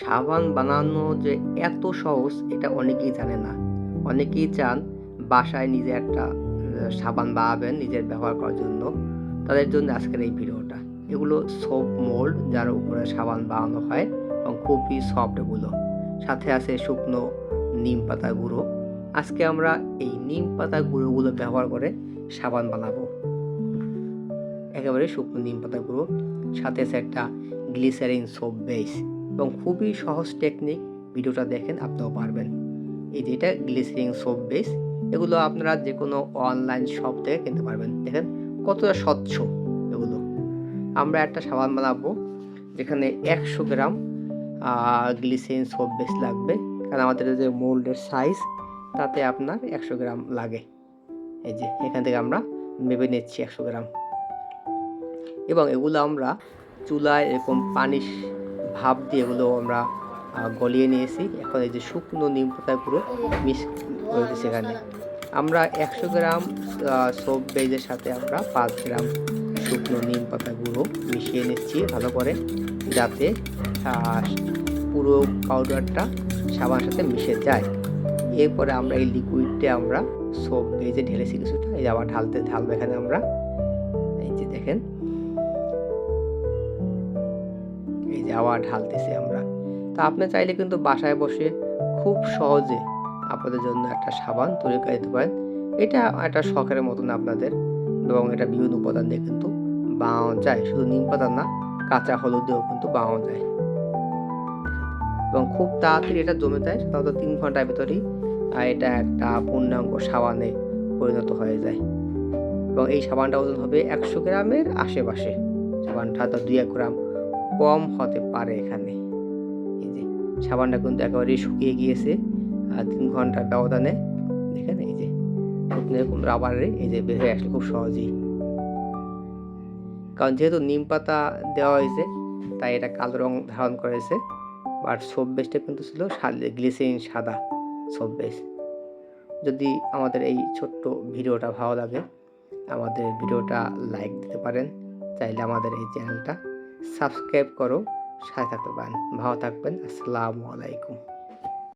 সাবান বানানো যে এত সহজ এটা অনেকেই জানে না। অনেকেই চান বাসায় নিজে একটা সাবান বানাবেন নিজের ব্যবহার করার জন্য। তাদের জন্য আজকের এই ভিডিওটা। এগুলো সোপ মোল্ড যার উপরে সাবান বানানো হয় এবং খুবই সফট এগুলো। সাথে আছে শুকনো নিম পাতা গুঁড়ো। আজকে আমরা এই নিম পাতা গুঁড়োগুলো ব্যবহার করে সাবান বানাবো। একেবারে শুকনো নিম পাতা গুঁড়ো, সাথে আছে একটা গ্লিসারিন সোপ বেস এবং খুবই সহজ টেকনিক। ভিডিওটা দেখেন আপনিও পারবেন। এই যে এটা গ্লিসারিন সোপ বেস, এগুলো আপনারা যে কোনো অনলাইন শপ থেকে কিনতে পারবেন। দেখেন কতটা স্বচ্ছ এগুলো। আমরা একটা সাবান বানাবো যেখানে 100 গ্রাম গ্লিসারিন সোপ বেস লাগবে, কারণ আমাদের যে মোল্ডের সাইজ তাতে আপনার 100 গ্রাম লাগে। এই যে এখান থেকে আমরা মেপে নিচ্ছি 100 গ্রাম এবং এগুলো আমরা চুলায় এরকম পানির ভাপ দিয়ে এগুলো আমরা গলিয়ে নিয়েছি। এখন এই যে শুকনো নিম পাতা গুঁড়ো মিক্স করেছি সেখানে আমরা 100 গ্রাম সোপ বেজের সাথে আমরা 5 গ্রাম শুকনো নিম পাতা গুঁড়ো মিশিয়ে নিচ্ছি ভালো করে, যাতে পুরো পাউডারটা সাবানের সাথে মিশে যায়। এরপরে আমরা এই লিকুইডটা আমরা সোপ বেজে ঢেলেছি কিছুটা, এই আবার ঢালবো এখানে আমরা। এই যে দেখেন এই যে আবার ঢালতেছি আমরা। তা আপনি চাইলে কিন্তু বাসায় বসে খুব সহজে আপনাদের জন্য একটা সাবান তৈরি করে দিতে পারেন। এটা একটা শখের মতন আপনাদের, এবং এটা বিভিন্ন উপাদান দিয়ে কিন্তু বানানো যায়। শুধু নিম পাতা না, কাঁচা হলুদ দিয়েও কিন্তু বানানো যায় এবং খুব তাড়াতাড়ি এটা জমে যায়। সাধারণত 3 ঘন্টার ভেতরেই এটা একটা পূর্ণাঙ্গ সাবানে পরিণত হয়ে যায় এবং এই সাবানটা ওজন হবে 100 গ্রামের আশেপাশে। সাবানটা হয়তো 2-1 গ্রাম কম হতে পারে এখানে। এই যে সাবানটা কিন্তু একেবারেই শুকিয়ে গিয়েছে 3 ঘন্টার ব্যবধানে। দেখেন এই যে এরকম রাবারে এই যে বের হয়ে আসলে খুব সহজেই, কারণ যেহেতু নিম পাতা দেওয়া হয়েছে তাই এটা কালো রং ধারণ করেছে। আর সোপ বেসটা কিন্তু ছিল গ্লিসারিন সাদা সোপ বেস। যদি আমাদের এই ছোট্ট ভিডিওটা ভালো লাগে, আমাদের ভিডিওটা লাইক দিতে পারেন। চাইলে আমাদের এই চ্যানেলটা সাবস্ক্রাইব করো, সাথে থাকতে পারেন। ভালো থাকবেন। আসসালামু আলাইকুম।